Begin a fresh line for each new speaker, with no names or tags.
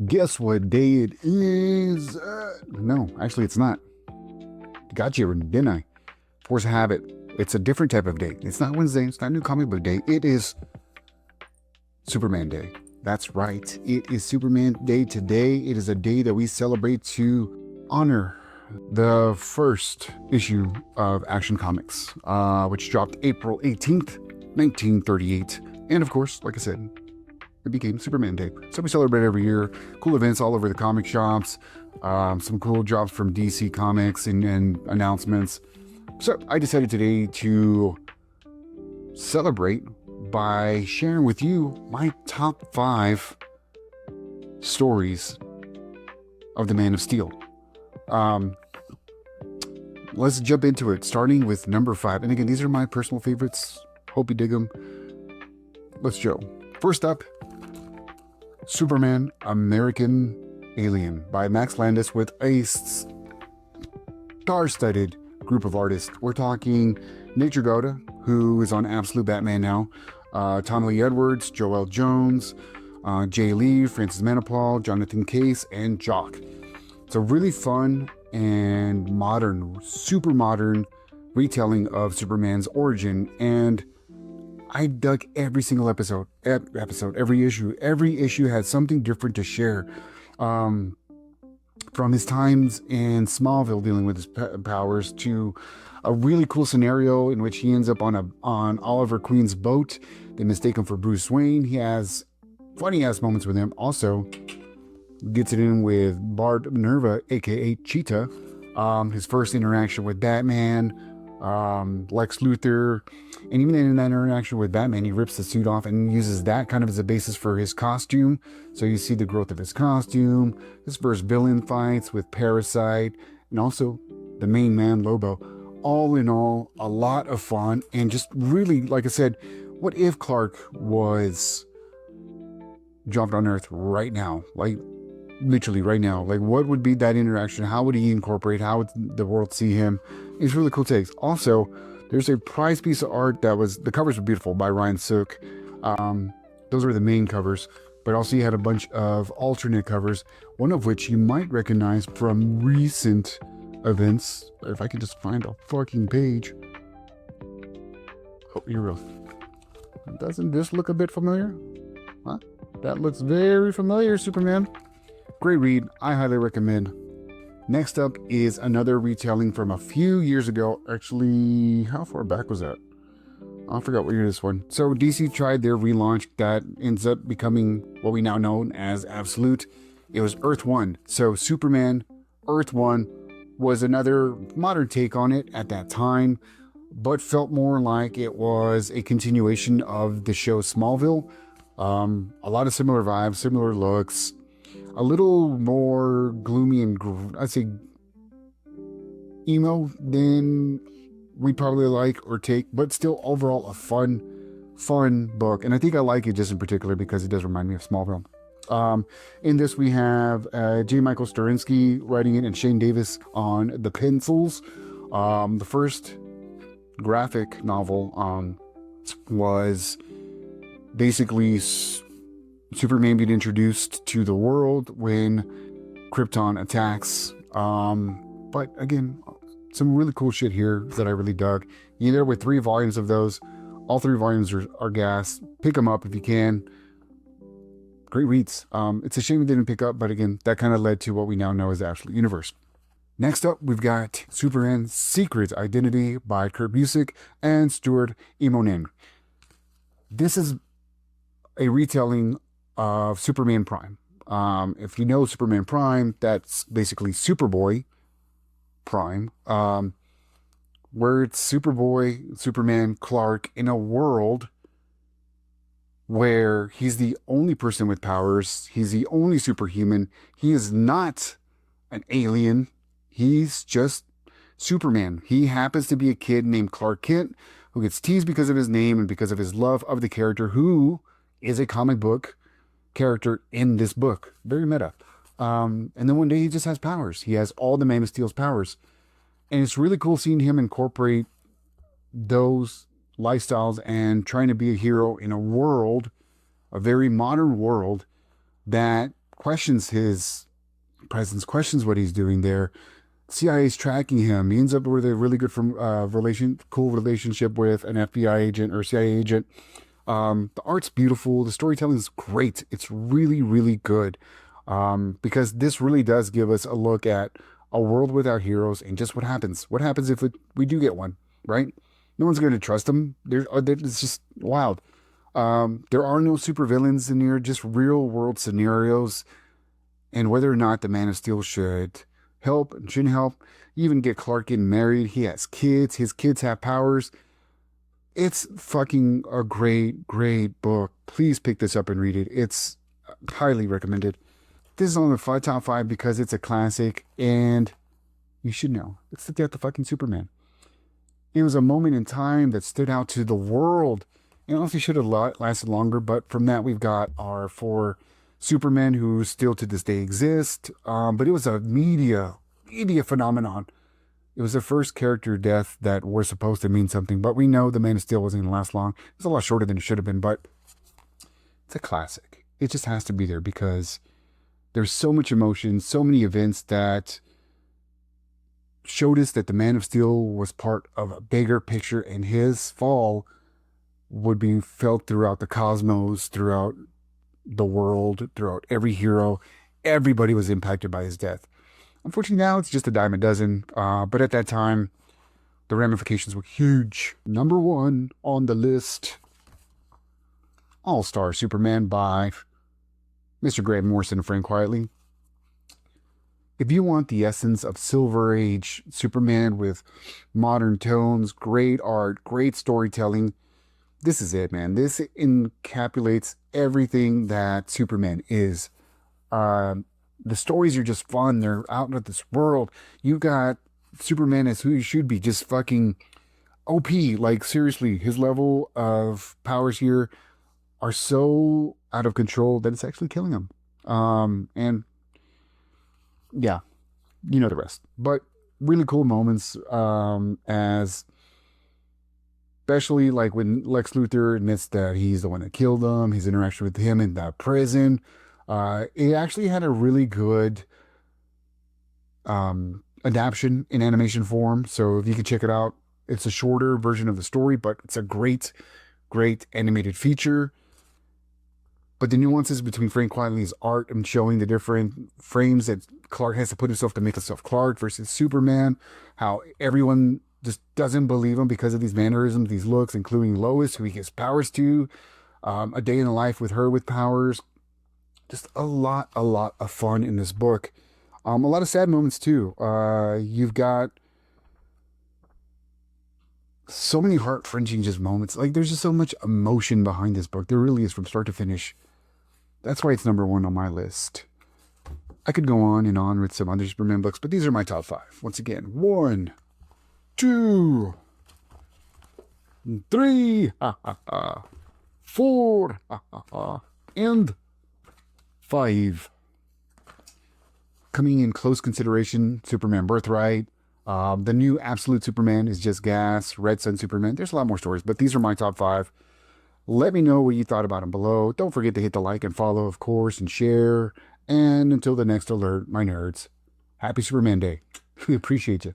Guess what day it is? No, actually, it's not. Got you, didn't I? Force a habit. It's a different type of day. It's not Wednesday. It's not New Comic Book Day. It is Superman Day. That's right. It is Superman Day today. It is a day that we celebrate to honor the first issue of Action Comics, which dropped April 18th, 1938. And of course, like I said, it became Superman Day. So we celebrate every year. Cool events all over the comic shops. Some cool drops from DC Comics and announcements. So I decided today to celebrate by sharing with you my top 5 stories of the Man of Steel. Let's jump into it, starting with number 5. And again, these are my personal favorites. Hope you dig them. Let's go. First up, Superman American Alien by Max Landis with a star-studded group of artists. We're talking Nate Dragotta, who is on Absolute Batman now, Tom Lee Edwards, Joel Jones, Jay Lee, Francis Manapul, Jonathan Case, and Jock. It's a really fun and modern, super modern retelling of Superman's origin, and I dug every single episode, every issue. Every issue had something different to share. From his times in Smallville dealing with his powers to a really cool scenario in which he ends up on Oliver Queen's boat. They mistake him for Bruce Wayne. He has funny ass moments with him. Also gets it in with Bart Minerva, aka Cheetah. His first interaction with Batman, Lex Luthor, and even in that interaction with Batman, he rips the suit off and uses that kind of as a basis for his costume. So you see the growth of his costume, his first villain fights with Parasite, and also the main man, Lobo. All in all, a lot of fun, and just really, like I said, what if Clark was dropped on Earth right now? Like, literally right now. Like, what would be that interaction? How would he incorporate? How would the world see him? It's really cool takes. Also, there's a prize piece of art that was, the covers were beautiful, by Ryan Sook. Those were the main covers, but also you had a bunch of alternate covers, one of which you might recognize from recent events. If I can just find a fucking page. Oh, here we go. Doesn't this look a bit familiar? Huh? That looks very familiar, Superman. Great read. I highly recommend. Next up is another retelling from a few years ago. Actually, how far back was that? I forgot what year this one. So DC tried their relaunch that ends up becoming what we now know as Absolute. It was Earth 1. So Superman Earth 1 was another modern take on it at that time, but felt more like it was a continuation of the show Smallville. A lot of similar vibes, similar looks, a little more gloomy and I'd say emo than we probably like or take, but still overall a fun book. And I think I like it just in particular because it does remind me of Smallville. In this we have J. Michael Sturinsky writing it and Shane Davis on the pencils. The first graphic novel was basically Superman being introduced to the world when Krypton attacks. But again, some really cool shit here that I really dug. You there with 3 volumes of those. All 3 volumes are gas. Pick them up if you can. Great reads. It's a shame we didn't pick up, but again, that kind of led to what we now know as the Absolute Universe. Next up, we've got Superman's Secret Identity by Kurt Busiek and Stuart Immonen. This is a retelling of Superman Prime. If you know Superman Prime, that's basically Superboy Prime, where it's Superboy, Superman, Clark in a world where he's the only person with powers. He's the only superhuman. He is not an alien. He's just Superman. He happens to be a kid named Clark Kent who gets teased because of his name and because of his love of the character who is a comic book character in this book. Very meta. And then one day he just has powers. He has all the Man of Steel's powers. And it's really cool seeing him incorporate those lifestyles and trying to be a hero in a world, a very modern world that questions his presence, questions what he's doing there. CIA's tracking him. He ends up with a really good cool relationship with an FBI agent or CIA agent. The art's beautiful. The storytelling is great. It's really, really good. Because this really does give us a look at a world without heroes and just what happens. What happens if we do get one, right? No one's going to trust them. It's just wild. There are no supervillains in here, just real world scenarios, and whether or not the Man of Steel should help and shouldn't help. Even get Clark getting married. He has kids. His kids have powers. It's fucking a great, great book. Please pick this up and read it. It's highly recommended. This is on the top 5 because it's a classic, and you should know. It's the death of fucking Superman. It was a moment in time that stood out to the world. It honestly should have lasted longer, but from that we've got our 4 Supermen who still to this day exist. But it was a media phenomenon. It was the first character death that was supposed to mean something, but we know the Man of Steel wasn't going to last long. It was a lot shorter than it should have been, but it's a classic. It just has to be there because there's so much emotion, so many events that showed us that the Man of Steel was part of a bigger picture, and his fall would be felt throughout the cosmos, throughout the world, throughout every hero. Everybody was impacted by his death. Unfortunately, now it's just a dime a dozen. But at that time, the ramifications were huge. Number 1 on the list, All-Star Superman by Mr. Grant Morrison and Frank Quitely. If you want the essence of Silver Age Superman with modern tones, great art, great storytelling, this is it, man. This encapsulates everything that Superman is. The stories are just fun. They're out of this world. You got Superman as who he should be, just fucking OP. Like, seriously, his level of powers here are so out of control that it's actually killing him. And yeah, you know the rest. But really cool moments, as especially like when Lex Luthor admits that he's the one that killed him, his interaction with him in that prison. It actually had a really good adaptation in animation form. So if you can check it out, it's a shorter version of the story, but it's a great, great animated feature. But the nuances between Frank Quitely's art and showing the different frames that Clark has to put himself to make himself Clark versus Superman, how everyone just doesn't believe him because of these mannerisms, these looks, including Lois, who he gives powers to, A Day in the Life with her with powers. Just a lot of fun in this book. A lot of sad moments too. You've got so many heart-wrenching just moments. Like, there's just so much emotion behind this book. There really is, from start to finish. That's why it's number 1 on my list. I could go on and on with some other Superman books, but these are my top 5. Once again, 1, 2, 3, 4, and 5. Coming in close consideration, Superman Birthright. The new Absolute Superman is just gas. Red Sun Superman. There's a lot more stories, but these are my top 5. Let me know what you thought about them below. Don't forget to hit the like and follow, of course, and share. And until the next alert, my nerds, happy Superman Day. We appreciate you.